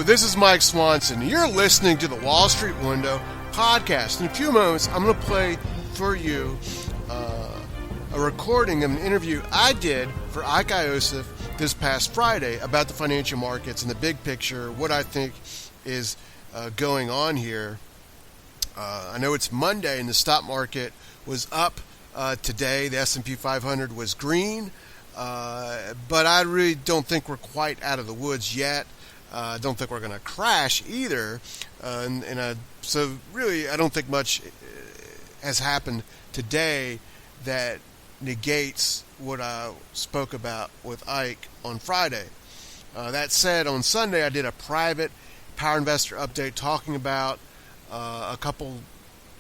This is Mike Swanson. You're listening to the Wall Street Window podcast. In a few moments, I'm going to play for you a recording of an interview I did for Ike Iossif this past Friday about the financial markets and the big picture, what I think is going on here. I know it's Monday and the stock market was up today. The S&P 500 was green, but I really don't think we're quite out of the woods yet. I don't think we're going to crash either. So really, I don't think much has happened today that negates what I spoke about with Ike on Friday. That said, on Sunday, I did a private Power Investor update talking about a couple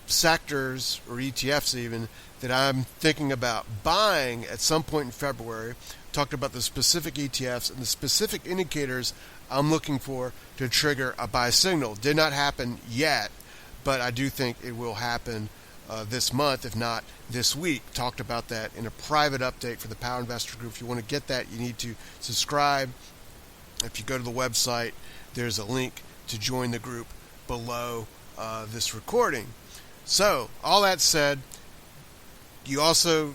sectors, or ETFs even, that I'm thinking about buying at some point in February. Talked about the specific ETFs and the specific indicators I'm looking for to trigger a buy signal. Did not happen yet, but I do think it will happen this month, if not this week. Talked about that in a private update for the Power Investor Group. If you want to get that, you need to subscribe. If you go to the website, there's a link to join the group below this recording. So, all that said, you also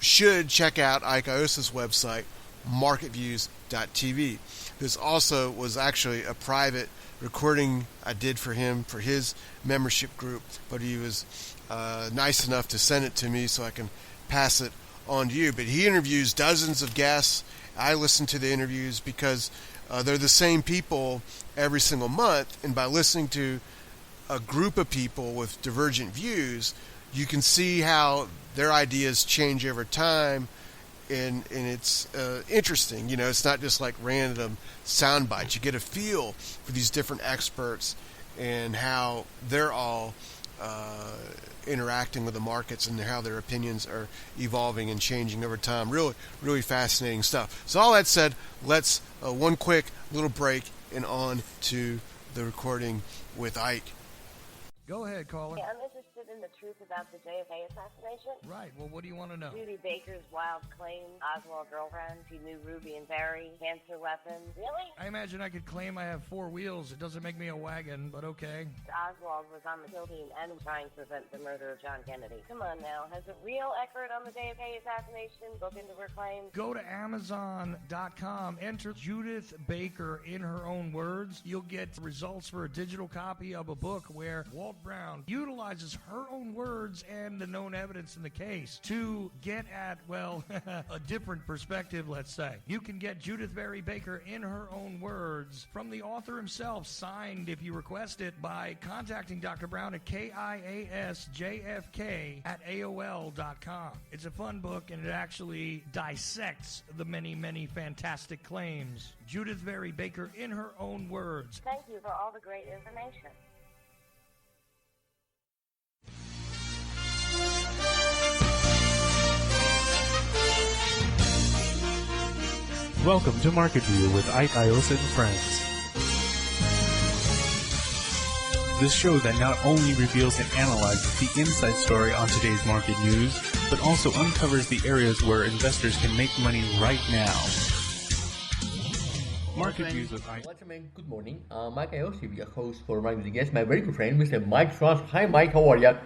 should check out Ike Iossif's website, marketviews.tv. This also was actually a private recording I did for him for his membership group, but he was nice enough to send it to me so I can pass it on to you. But he interviews dozens of guests. I listen to the interviews because they're the same people every single month, and by listening to a group of people with divergent views, you can see how their ideas change over time, and it's interesting. You know, it's not just like random sound bites. You get a feel for these different experts and how they're all interacting with the markets and how their opinions are evolving and changing over time. Really, really fascinating stuff. So all that said, let's one quick little break and on to the recording with Ike. Go ahead, caller. Yeah, I'm interested in the truth about the JFK assassination. Right. Well, what do you want to know? Judy Baker's wild claim, Oswald girlfriend, she knew Ruby and Barry, cancer weapons. Really? I imagine I could claim I have four wheels. It doesn't make me a wagon, but okay. Oswald was on the kill team and trying to prevent the murder of John Kennedy. Come on now. Has a real expert on the JFK assassination looked into her claims? Go to Amazon.com, enter Judith Baker in her own words. You'll get results for a digital copy of a book where Walt Brown utilizes her own words and the known evidence in the case to get at, well, a different perspective, let's say. You can get Judith Barry Baker in her own words from the author himself, signed if you request it by contacting Dr. Brown at KIASJFK@AOL.com. It's a fun book, and it actually dissects the many, many fantastic claims. Judith Barry Baker in her own words. Thank you for all the great information. Welcome to Market View with Ike Iossif and friends. This show that not only reveals and analyzes the inside story on today's market news, but also uncovers the areas where investors can make money right now. Market Views with Ike. Gentlemen, good morning. Mike Iossif, your host for Market Views. Guest, my very good friend, Mr. Mike Swanson. Hi, Mike. How are you?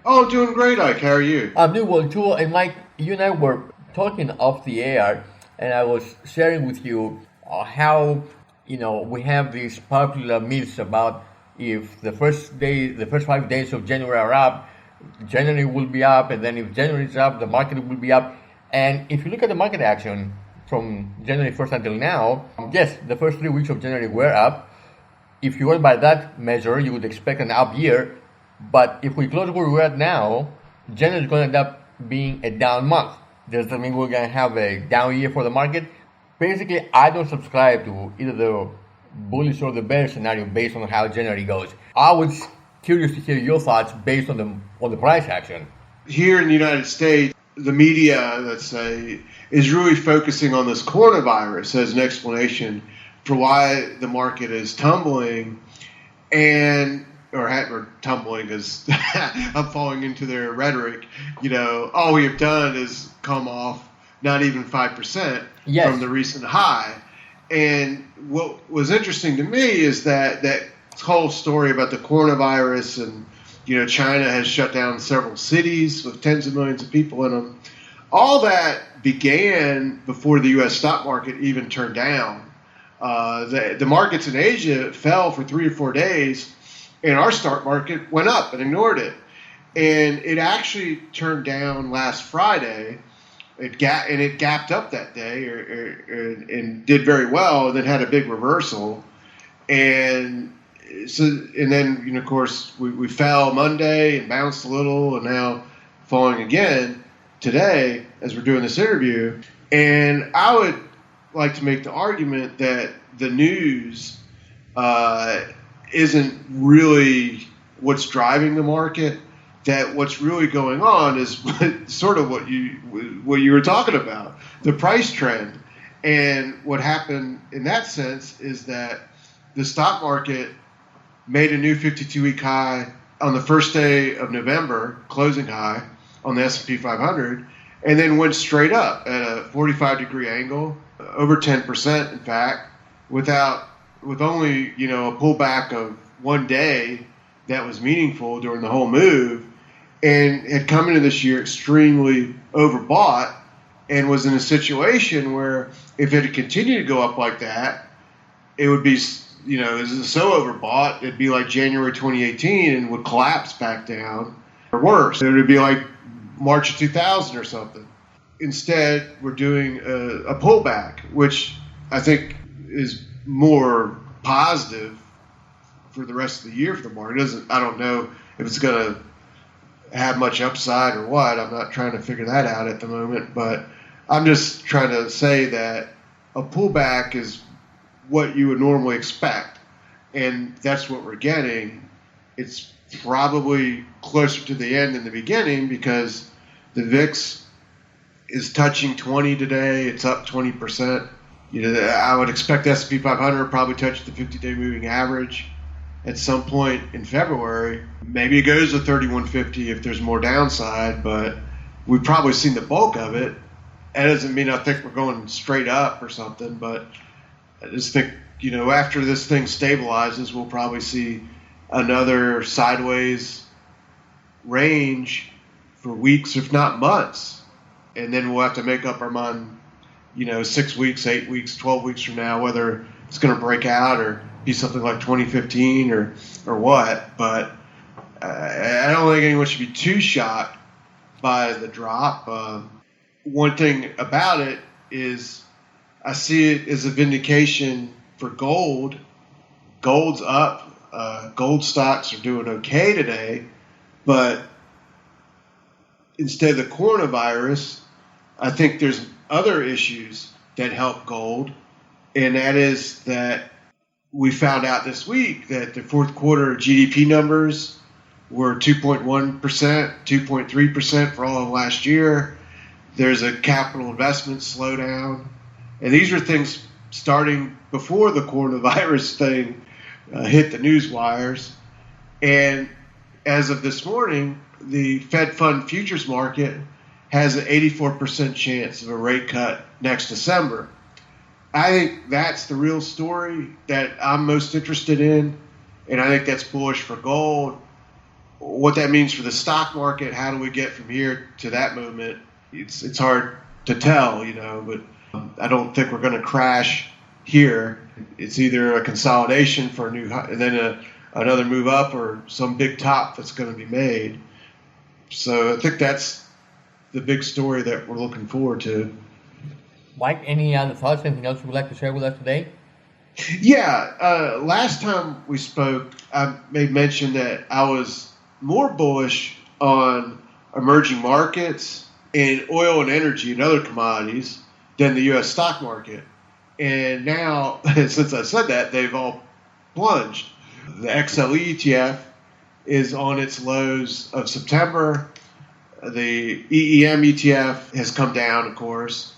Oh, doing great, Ike. How are you? I'm doing well too. And Mike, you and I were talking off the air, and I was sharing with you how, we have these popular myths about if the first 5 days of January are up, January will be up, and then if January is up, the market will be up. And if you look at the market action from January 1st until now, yes, the first 3 weeks of January were up. If you went by that measure, you would expect an up year. But if we close where we're at now, January is going to end up being a down month. Does that mean we're going to have a down year for the market? Basically, I don't subscribe to either the bullish or the bearish scenario based on how January goes. I was curious to hear your thoughts based on the price action. Here in the United States, the media, let's say, is really focusing on this coronavirus as an explanation for why the market is tumbling, or tumbling because I'm falling into their rhetoric. All we have done is come off not even 5% yes. from the recent high. And what was interesting to me is that whole story about the coronavirus and, China has shut down several cities with tens of millions of people in them. All that began before the U.S. stock market even turned down. The markets in Asia fell for 3 or 4 days, and our stock market went up and ignored it. And it actually turned down last Friday. It gapped up that day and did very well, and then had a big reversal. And then, of course, we fell Monday and bounced a little, and now falling again today as we're doing this interview. And I would like to make the argument that the news isn't really what's driving the market. That what's really going on is sort of what you were talking about, the price trend. And what happened in that sense is that the stock market made a new 52-week high on the first day of November, closing high on the S&P 500, and then went straight up at a 45-degree angle, over 10%, in fact, with only a pullback of 1 day that was meaningful during the whole move, and had come into this year extremely overbought, and was in a situation where if it had continued to go up like that, it would be, so overbought, it'd be like January 2018 and would collapse back down, or worse. It would be like March of 2000 or something. Instead, we're doing a pullback, which I think is more positive for the rest of the year for the market. I don't know if it's going to have much upside or what. I'm not trying to figure that out at the moment, but I'm just trying to say that a pullback is what you would normally expect, and that's what we're getting. It's probably closer to the end than the beginning because the VIX is touching 20 today. It's up 20%. I would expect the S&P 500 probably touch the 50-day moving average at some point in February. Maybe it goes to 3150 if there's more downside, but we've probably seen the bulk of it. That doesn't mean I think we're going straight up or something, but I just think, after this thing stabilizes, we'll probably see another sideways range for weeks, if not months. And then we'll have to make up our mind, 6 weeks, 8 weeks, 12 weeks from now, whether it's going to break out or be something like 2015 or what. But I don't think anyone should be too shocked by the drop. One thing about it is I see it as a vindication for gold. Gold's up. Gold stocks are doing okay today. But instead of the coronavirus, I think there's other issues that help gold. And that is that we found out this week that the fourth quarter GDP numbers were 2.1%, 2.3% for all of last year. There's a capital investment slowdown. And these are things starting before the coronavirus thing hit the news wires. And as of this morning, the Fed Fund futures market has an 84% chance of a rate cut next December. I think that's the real story that I'm most interested in, and I think that's bullish for gold. What that means for the stock market, how do we get from here to that movement? It's hard to tell, but I don't think we're going to crash here. It's either a consolidation for a new high, and then another move up, or some big top that's going to be made. So I think that's the big story that we're looking forward to. Mike, any other thoughts? Anything else you would like to share with us today? Yeah, last time we spoke, I made mention that I was more bullish on emerging markets and oil and energy and other commodities than the U.S. stock market. And now, since I said that, they've all plunged. The XLE ETF is on its lows of September. The EEM ETF has come down, of course.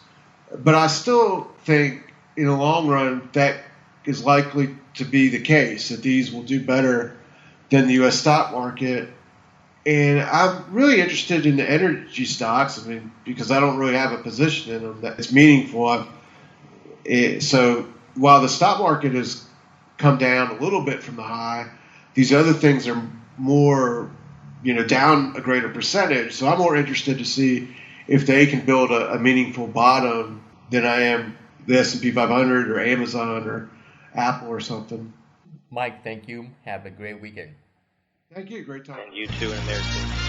But I still think in the long run that is likely to be the case, that these will do better than the U.S. stock market. And I'm really interested in the energy stocks, because I don't really have a position in them that's meaningful. So while the stock market has come down a little bit from the high, these other things are more, down a greater percentage. So I'm more interested to see if they can build a meaningful bottom than I am the S&P 500 or Amazon or Apple or something. Mike, thank you. Have a great weekend. Thank you. Great time. And you too in there too.